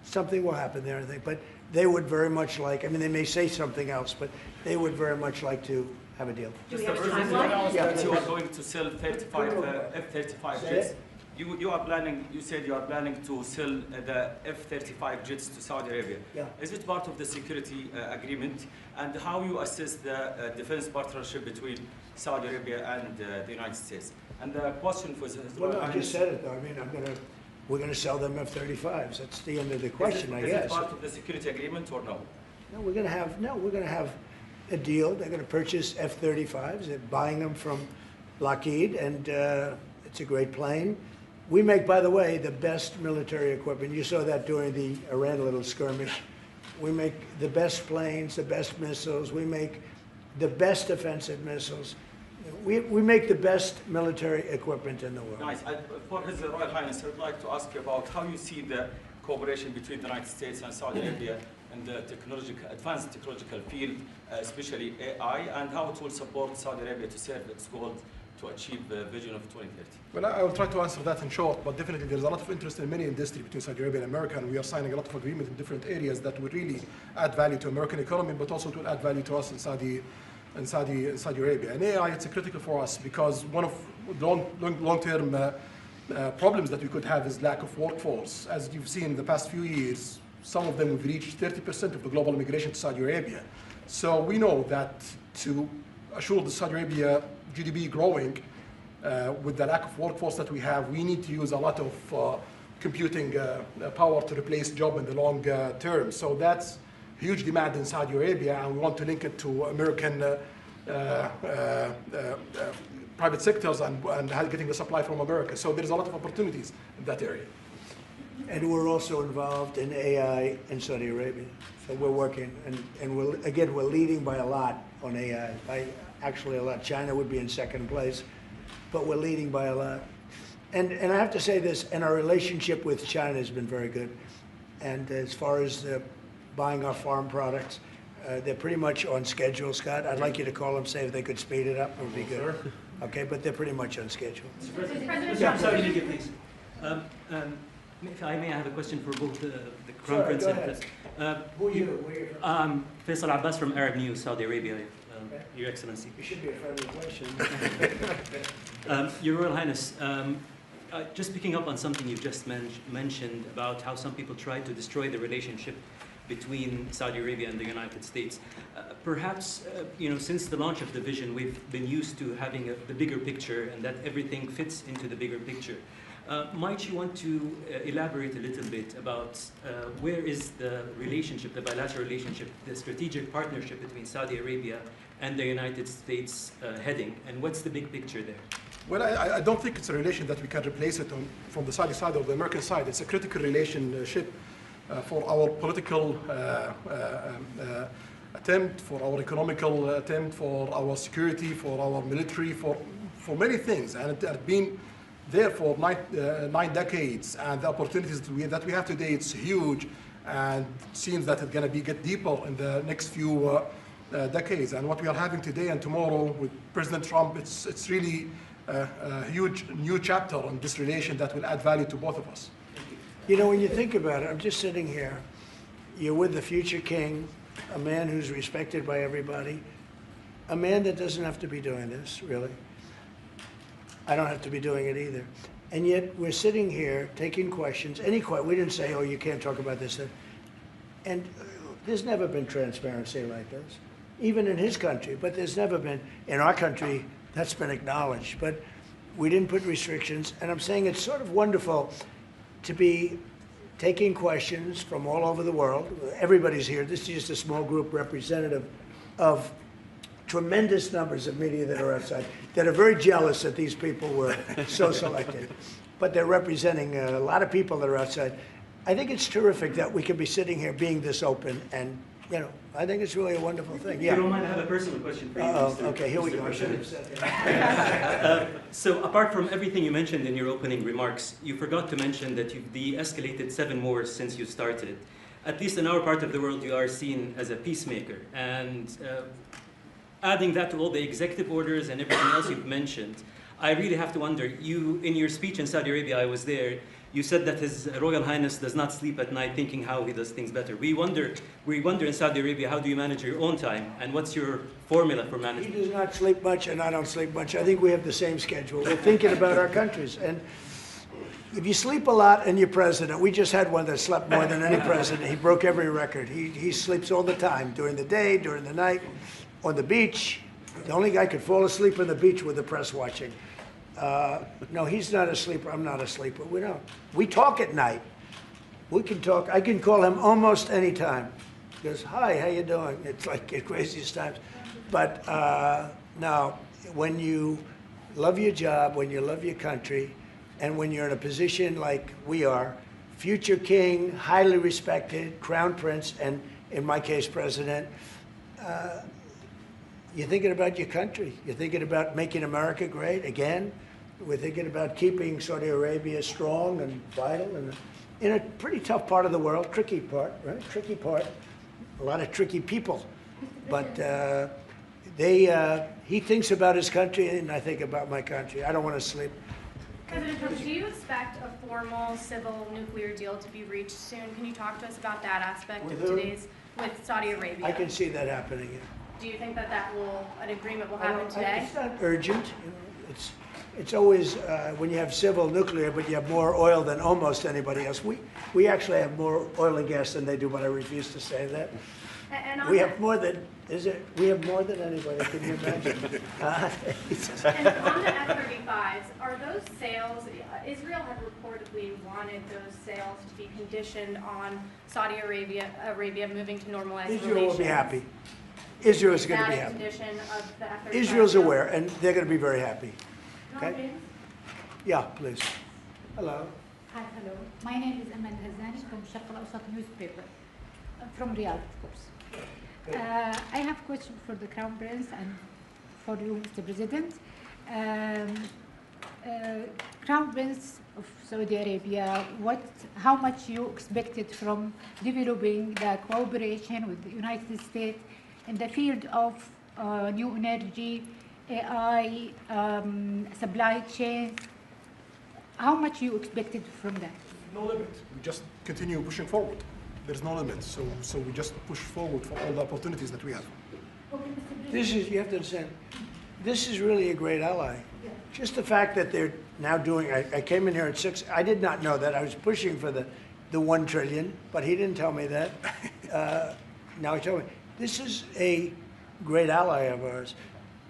something will happen there, I think. But they would very much like, I mean, they may say something else, but they would very much like to have a deal. Mr. President, that you are going to sell 35 F-35 jets. You are planning, you said you are planning to sell the F-35 jets to Saudi Arabia. Yeah. Is it part of the security agreement? And how you assess the defense partnership between Saudi Arabia and the United States? And the question for Well, I just said it, though. I mean, we're going to sell them F-35s. That's the end of the question, I guess. Is it part of the security agreement or no? No, we're going to have a deal. They're going to purchase F-35s. They're buying them from Lockheed, and it's a great plane. We make, by the way, the best military equipment. You saw that during the Iran little skirmish. We make the best planes, the best missiles. We make the best offensive missiles. We make the best military equipment in the world. Nice. For His Royal Highness, I would like to ask you about how you see the cooperation between the United States and Saudi Arabia in the advanced technological field, especially AI, and how it will support Saudi Arabia to serve its goal to achieve the vision of 2030. Well, I will try to answer that in short, but definitely there's a lot of interest in many industries between Saudi Arabia and America, and we are signing a lot of agreements in different areas that will really add value to American economy, but also to add value to us in Saudi Arabia. And AI, it's critical for us because one of the long-term problems that we could have is lack of workforce. As you've seen in the past few years, some of them have reached 30% of the global immigration to Saudi Arabia. So we know that to assure the Saudi Arabia GDP growing with the lack of workforce that we have, we need to use a lot of computing power to replace job in the long term. So that's huge demand in Saudi Arabia, and we want to link it to American private sectors and getting the supply from America. So there's a lot of opportunities in that area. And we're also involved in AI in Saudi Arabia. So we're working, and we're leading by a lot on AI. Actually a lot. China would be in second place, but we're leading by a lot. And I have to say this, and our relationship with China has been very good. And as far as buying our farm products, they're pretty much on schedule, Scott. I'd like you to call them, say if they could speed it up, it would be good. Okay, but they're pretty much on schedule. Yeah, sorry, media, please. If I may, I have a question for both the Crown Prince and President. Who are you? Faisal Abbas from Arab News, Saudi Arabia, Your Excellency. It should be a friendly question. Your Royal Highness, just picking up on something you've just mentioned about how some people try to destroy the relationship between Saudi Arabia and the United States. Perhaps, since the launch of the vision, we've been used to having the bigger picture and that everything fits into the bigger picture. Might you want to elaborate a little bit about where is the relationship, the bilateral relationship, the strategic partnership between Saudi Arabia and the United States heading, and what's the big picture there? Well, I don't think it's a relation that we can replace it from the Saudi side or the American side. It's a critical relationship for our political attempt, for our economical attempt, for our security, for our military, for many things. And it has been there for 9 decades, and the opportunities that we have today, it's huge, and it seems that it's going to get deeper in the next few decades. And what we are having today and tomorrow with President Trump, it's really a huge new chapter in this relation that will add value to both of us. When you think about it, I'm just sitting here. You're with the future king, a man who's respected by everybody, a man that doesn't have to be doing this, really. I don't have to be doing it either. And yet we're sitting here taking questions, we didn't say, oh, you can't talk about this. And there's never been transparency like this. even in his country. But there's never been, in our country, that's been acknowledged. But we didn't put restrictions. And I'm saying it's sort of wonderful to be taking questions from all over the world. Everybody's here. This is just a small group representative of tremendous numbers of media that are outside, that are very jealous that these people were so selected. But they're representing a lot of people that are outside. I think it's terrific that we can be sitting here being this open, and, you know, I think it's really a wonderful thing. Yeah. If you don't mind, I have a personal question for you, Mr. Okay, here we Mr. go. I should have President. said that. So apart from everything you mentioned in your opening remarks, you forgot to mention that you've de-escalated 7 wars since you started. At least in our part of the world, you are seen as a peacemaker. And adding that to all the executive orders and everything else you've mentioned, I really have to wonder, you, in your speech in Saudi Arabia, I was there, you said that His Royal Highness does not sleep at night thinking how he does things better. We wonder in Saudi Arabia, how do you manage your own time? And what's your formula for management? He does not sleep much, and I don't sleep much. I think we have the same schedule. We're thinking about our countries. And if you sleep a lot and you're president, we just had one that slept more than any president. He broke every record. He sleeps all the time, during the day, during the night, on the beach. The only guy could fall asleep on the beach with the press watching. No, he's not a sleeper. I'm not a sleeper. We don't. We talk at night. We can talk. I can call him almost any time. He goes, hi, how you doing? It's like the craziest times. But now, when you love your job, when you love your country, and when you're in a position like we are, future king, highly respected, crown prince, and in my case, president, you're thinking about your country. You're thinking about making America great again. We're thinking about keeping Saudi Arabia strong and vital, and in a pretty tough part of the world, tricky part, right? Tricky part, a lot of tricky people. But he thinks about his country, and I think about my country. I don't want to sleep. President Trump, do you expect a formal civil nuclear deal to be reached soon? Can you talk to us about that aspect of today's with Saudi Arabia? I can see that happening. Yeah. Do you think that an agreement will happen today? It's not urgent. You know, it's always when you have civil nuclear, but you have more oil than almost anybody else. We actually have more oil and gas than they do, but I refuse to say that. We have more than we have more than anybody. Can you imagine? And on the F-35s, are those sales? Israel had reportedly wanted those sales to be conditioned on Saudi Arabia moving to normalized relations. Israel will be happy. Israel is going to be happy. Condition of the F-35 Israel's aware, and they're going to be very happy. Okay? Okay. Yeah, please. Hello. Hi, hello. My name is Aman Hazani from Sharq al-Awsat newspaper, from Riyadh, of course. I have a question for the Crown Prince and for you, Mr. President. Crown Prince of Saudi Arabia, how much you expected from developing the cooperation with the United States in the field of new energy, AI, supply chain? How much you expected from that? No limit. We just continue pushing forward. There's no limit. So we just push forward for all the opportunities that we have. You have to understand, this is really a great ally. Yeah. Just the fact that they're now doing, I came in here at 6, I did not know that. I was pushing for the 1 trillion, but he didn't tell me that. Now he told me. This is a great ally of ours.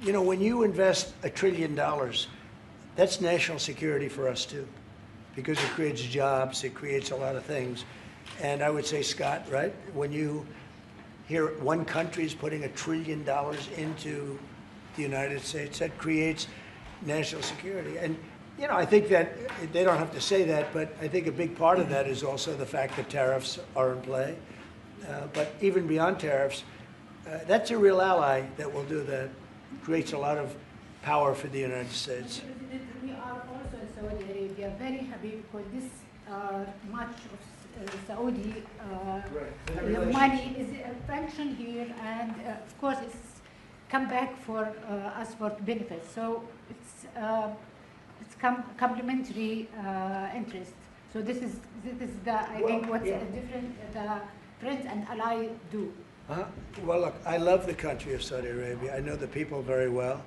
You know, when you invest $1 trillion, that's national security for us too, because it creates jobs, it creates a lot of things. And I would say, Scott, right, when you hear one country is putting $1 trillion into the United States, that creates national security. And, you know, I think that they don't have to say that, but I think a big part of that is also the fact that tariffs are in play. But even beyond tariffs, that's a real ally that will do that. Creates a lot of power for the United States. We are also in Saudi Arabia very happy because this much of Saudi money is functioned here, and of course it's come back for us for benefits. So it's complementary interest. So this is the I think what's different the friends and ally do. Well, look, I love the country of Saudi Arabia. I know the people very well.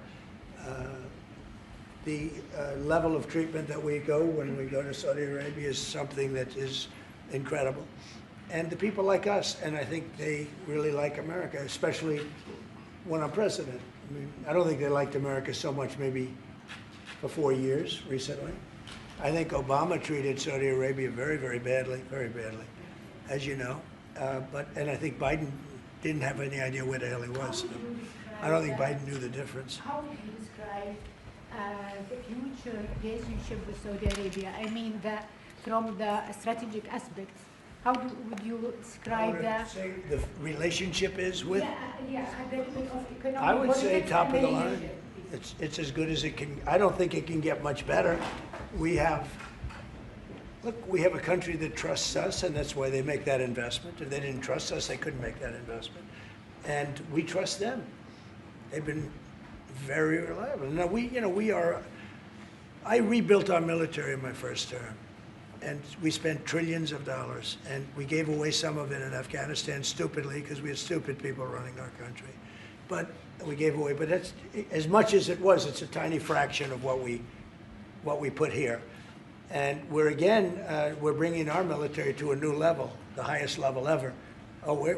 The level of treatment that we go when we go to Saudi Arabia is something that is incredible. And the people like us, and I think they really like America, especially when I'm president. I mean, I don't think they liked America so much maybe for 4 years recently. I think Obama treated Saudi Arabia very, very badly, as you know. And I think Biden didn't have any idea where the hell he was. I don't think Biden knew the difference. How would you describe the future relationship with Saudi Arabia? I mean, from the strategic aspects, how would you describe that? Say the relationship is with? Yeah, the economic, I would say politics, top of the and line. religion. It's as good as it can. I don't think it can get much better. We have a country that trusts us, and that's why they make that investment. If they didn't trust us, they couldn't make that investment. And we trust them. They've been very reliable. Now I rebuilt our military in my first term, and we spent trillions of dollars, and we gave away some of it in Afghanistan stupidly because we had stupid people running our country. But we gave away, but that's, as much as it was, it's a tiny fraction of what we put here. And we're bringing our military to a new level, the highest level ever.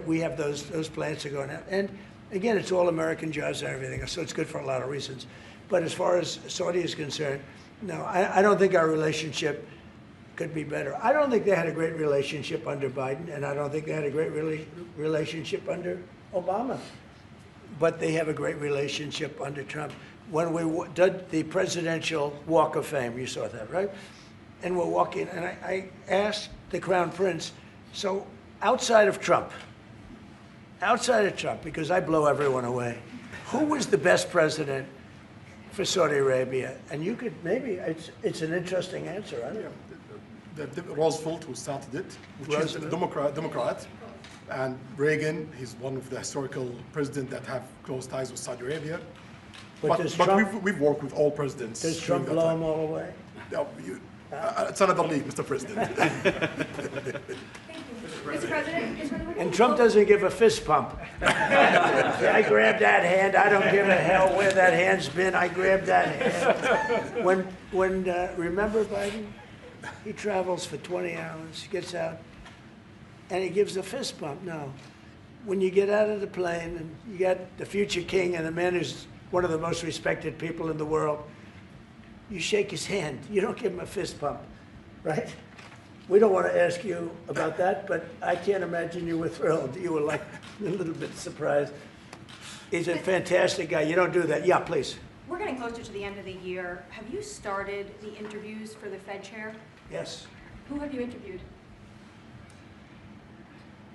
We have those plans to go now. And again, it's all American jobs and everything, so it's good for a lot of reasons. But as far as Saudi is concerned, no, I don't think our relationship could be better. I don't think they had a great relationship under Biden, and I don't think they had a great relationship under Obama. But they have a great relationship under Trump. When we did the Presidential Walk of Fame, you saw that, right? And we're walking, and I asked the Crown Prince, so outside of Trump, because I blow everyone away, who was the best president for Saudi Arabia? And you could, maybe, it's an interesting answer, I don't know. Roosevelt, who started it, which is a Democrat. And Reagan, he's one of the historical presidents that have close ties with Saudi Arabia. But we've worked with all presidents. Does Trump blow them all away? No, it's another league, Mr. President. Mr. President, and Trump doesn't give a fist pump. I grabbed that hand. I don't give a hell where that hand's been. I grabbed that hand. Remember Biden? He travels for 20 hours, gets out, and he gives a fist bump. No. When you get out of the plane and you got the future king and the man who's one of the most respected people in the world, you shake his hand. You don't give him a fist bump, right? We don't want to ask you about that, but I can't imagine you were thrilled. You were like a little bit surprised. He's a fantastic guy. You don't do that. Yeah, please. we're getting closer to the end of the year. Have you started the interviews for the Fed chair? Yes. Who have you interviewed?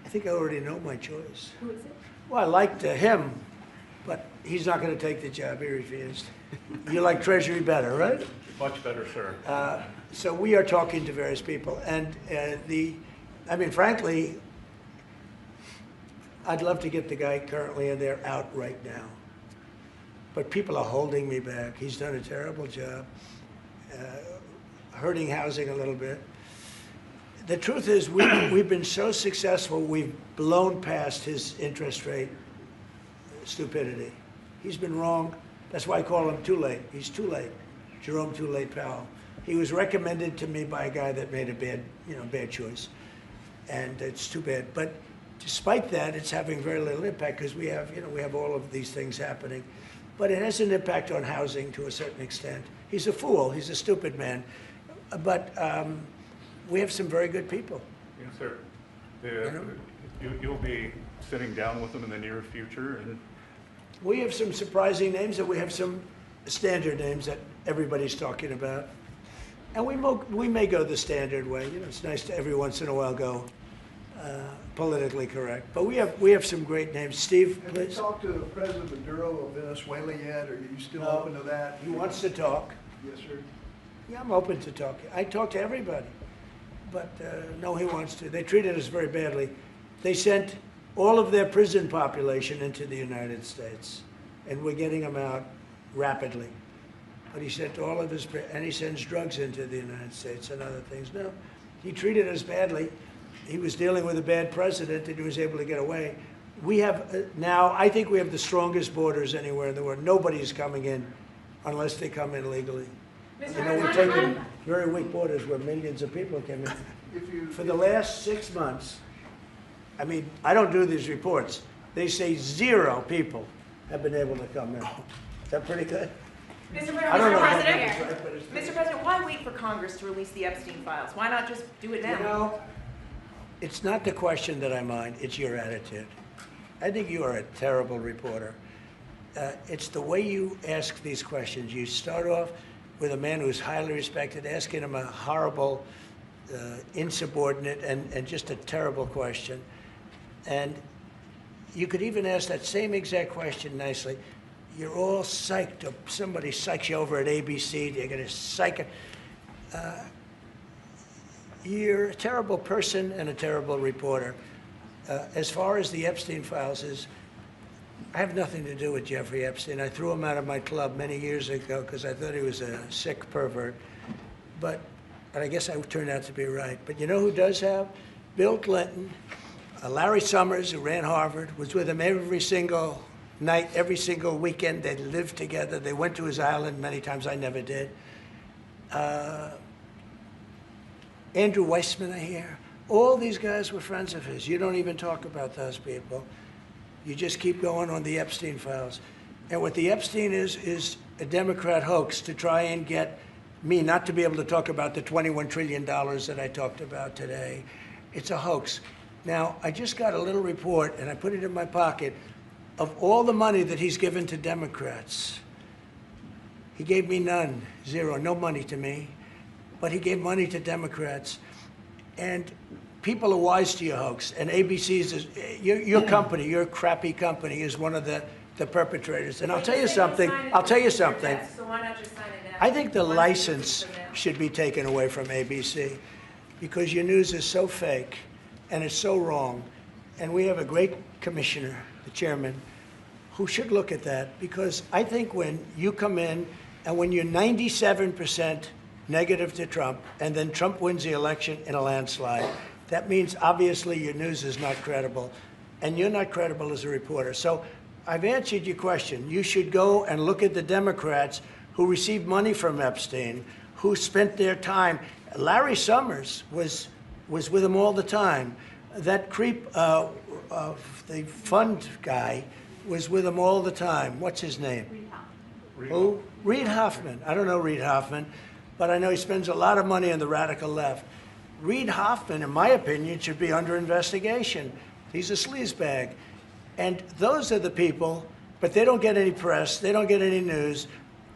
I think I already know my choice. Who is it? Well, I liked him, but he's not going to take the job. He refused. You like Treasury better, right? Much better, sir. So we are talking to various people. And I mean, frankly, I'd love to get the guy currently in there out right now. But people are holding me back. He's done a terrible job, hurting housing a little bit. The truth is, we've been so successful, we've blown past his interest rate stupidity. He's been wrong. That's why I call him too late. He's too late. Jerome Too Late Powell. He was recommended to me by a guy that made a bad choice. And it's too bad. But despite that, it's having very little impact because we have all of these things happening. But it has an impact on housing to a certain extent. He's a fool. He's a stupid man. But we have some very good people. Yes, sir. You'll be sitting down with them in the near future. And we have some surprising names, and we have some standard names that everybody's talking about. And we may go the standard way. You know, it's nice to every once in a while go politically correct. But we have some great names. Steve, please. Have you talked to President Maduro of Venezuela yet? Are you still open to that? He wants to talk. Yes, sir. Yeah, I'm open to talk. I talk to everybody. But no, he wants to. They treated us very badly. They sent all of their prison population into the United States, and we're getting them out rapidly. But he sent all of his, and he sends drugs into the United States and other things. No, he treated us badly. He was dealing with a bad president, and he was able to get away. We have now, I think we have the strongest borders anywhere in the world. Nobody's coming in unless they come in legally. You know, we're taking very weak borders where millions of people came in. For the last 6 months, I mean, I don't do these reports. They say 0 people have been able to come in. Is that pretty good? Mr. I don't know if President, that's right, but it's pretty Mr. President, why wait for Congress to release the Epstein files? Why not just do it now? You know, it's not the question that I mind, it's your attitude. I think you are a terrible reporter. It's the way you ask these questions. You start off with a man who's highly respected, asking him a horrible, insubordinate, and just a terrible question. And you could even ask that same exact question nicely. You're all psyched, or somebody psychs you over at ABC, they're going to psych it. You're a terrible person and a terrible reporter. As far as the Epstein files is, I have nothing to do with Jeffrey Epstein. I threw him out of my club many years ago because I thought he was a sick pervert. And I guess I turned out to be right. But you know who does have? Bill Clinton, Larry Summers, who ran Harvard, was with him every single night, every single weekend. They lived together. They went to his island many times. I never did. Andrew Weissman, I hear. All these guys were friends of his. You don't even talk about those people. You just keep going on the Epstein files. And what the Epstein is a Democrat hoax to try and get me not to be able to talk about the $21 trillion that I talked about today. It's a hoax. Now, I just got a little report, and I put it in my pocket, of all the money that he's given to Democrats. He gave me none, zero, no money to me, but he gave money to Democrats. And people are wise to your hoax, and ABC's, your company, your crappy company, is one of the perpetrators. And I'll tell you something, So why not just sign it now? I think the license should be taken away from ABC, because your news is so fake, and it's so wrong. And we have a great commissioner, the chairman, who should look at that, because I think when you come in, and when you're 97% negative to Trump, and then Trump wins the election in a landslide, that means obviously your news is not credible, and you're not credible as a reporter. So I've answered your question. You should go and look at the Democrats who received money from Epstein, who spent their time. Larry Summers was with him all the time. That creep of the fund guy was with him all the time. What's his name? Who? Reid Hoffman. I don't know Reid Hoffman, but I know he spends a lot of money on the radical left. Reid Hoffman, in my opinion, should be under investigation. He's a sleazebag. And those are the people, but they don't get any press, they don't get any news,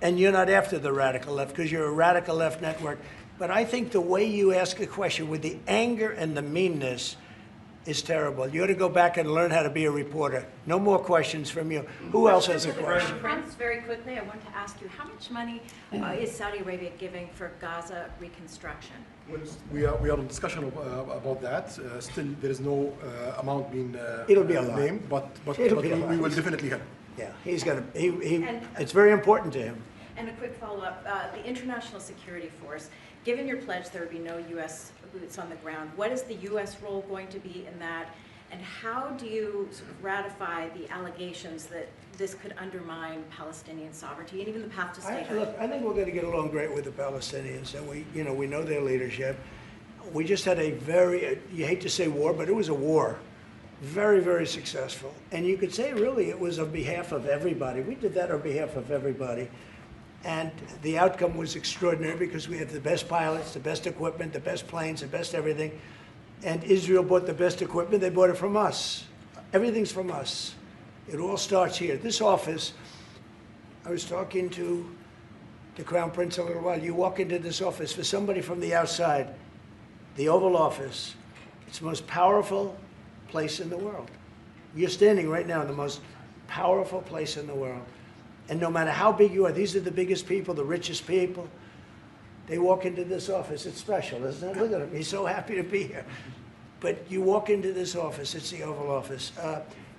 and you're not after the radical left because you're a radical left network. But I think the way you ask a question with the anger and the meanness is terrible. You ought to go back and learn how to be a reporter. No more questions from you. Who else has a question? Prince, very quickly, I want to ask you, how much money is Saudi Arabia giving for Gaza reconstruction? We are in discussion about that. Still, there is no amount being It'll be a lot. named, but It'll be a lot. we will definitely help. Yeah, he's gonna. It's very important to him. And a quick follow-up, the International Security Force, given your pledge there would be no U.S. boots on the ground, what is the U.S. role going to be in that? And how do you sort of ratify the allegations that this could undermine Palestinian sovereignty and even the path to statehood? Look, I think we're going to get along great with the Palestinians, and we know their leadership. We just had a very, you hate to say war, but it was a war. Very, very successful. And you could say, really, it was on behalf of everybody. We did that on behalf of everybody. And the outcome was extraordinary because we had the best pilots, the best equipment, the best planes, the best everything. And Israel bought the best equipment. They bought it from us. Everything's from us. It all starts here. This office, I was talking to the Crown Prince a little while. You walk into this office, for somebody from the outside, the Oval Office, it's the most powerful place in the world. You're standing right now in the most powerful place in the world. And no matter how big you are, these are the biggest people, the richest people. They walk into this office. It's special, isn't it? Look at him. He's so happy to be here. But you walk into this office. It's the Oval Office.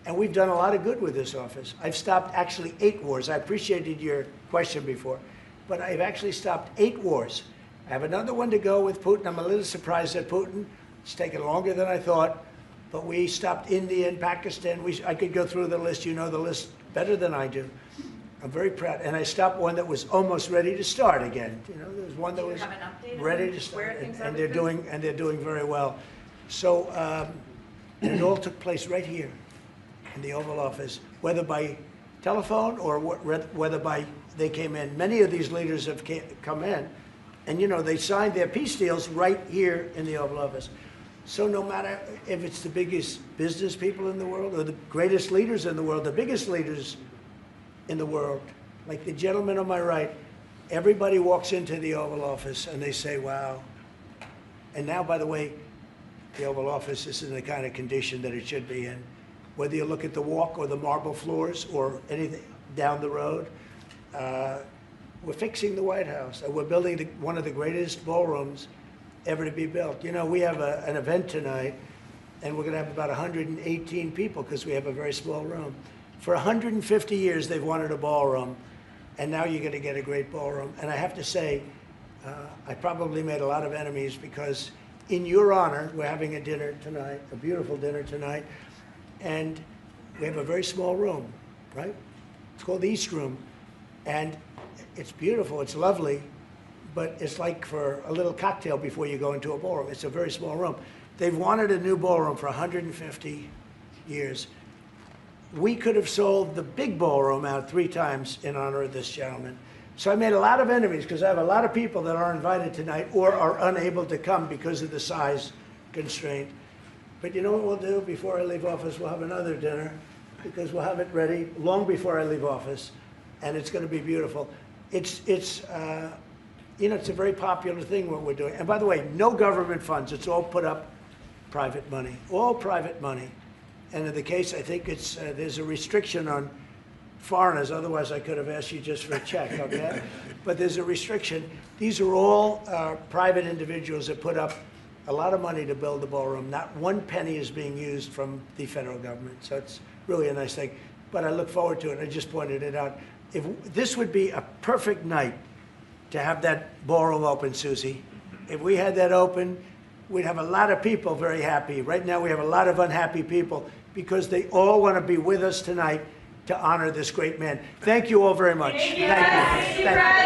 And we've done a lot of good with this office. I've stopped actually 8 wars. I appreciated your question before. But I've actually stopped 8 wars. I have another one to go with Putin. I'm a little surprised at Putin. It's taken longer than I thought. But we stopped India and Pakistan. I could go through the list. You know the list better than I do. I'm very proud. And I stopped one that was almost ready to start again. You know, there was one that was ready to start. And they're doing very well. So and it all took place right here in the Oval Office, whether by telephone or whether they came in. Many of these leaders have come in, and they signed their peace deals right here in the Oval Office. So no matter if it's the biggest business people in the world or the greatest leaders in the world, the biggest leaders in the world, like the gentleman on my right, everybody walks into the Oval Office and they say, wow. And now, by the way, the Oval Office is in the kind of condition that it should be in. Whether you look at the walk or the marble floors or anything down the road, we're fixing the White House. We're building one of the greatest ballrooms ever to be built. We have an event tonight, and we're going to have about 118 people because we have a very small room. For 150 years, they've wanted a ballroom, and now you're going to get a great ballroom. And I have to say, I probably made a lot of enemies because in your honor, we're having a dinner tonight, a beautiful dinner tonight, and we have a very small room, right? It's called the East Room, and it's beautiful, it's lovely, but it's like for a little cocktail before you go into a ballroom. It's a very small room. They've wanted a new ballroom for 150 years. We could have sold the big ballroom out 3 times in honor of this gentleman. So I made a lot of enemies because I have a lot of people that are invited tonight or are unable to come because of the size constraint. But you know what we'll do before I leave office? We'll have another dinner because we'll have it ready long before I leave office, and it's going to be beautiful. It's a very popular thing what we're doing. And by the way, no government funds. It's all put up private money, all private money. And in the case, I think there's a restriction on foreigners. Otherwise, I could have asked you just for a check, okay? But there's a restriction. These are all private individuals that put up a lot of money to build the ballroom. Not one penny is being used from the federal government. So it's really a nice thing. But I look forward to it. I just pointed it out. This would be a perfect night to have that ballroom open, Susie. If we had that open, we'd have a lot of people very happy. Right now, we have a lot of unhappy people because they all want to be with us tonight to honor this great man. Thank you all very much. Thank you. Thank you.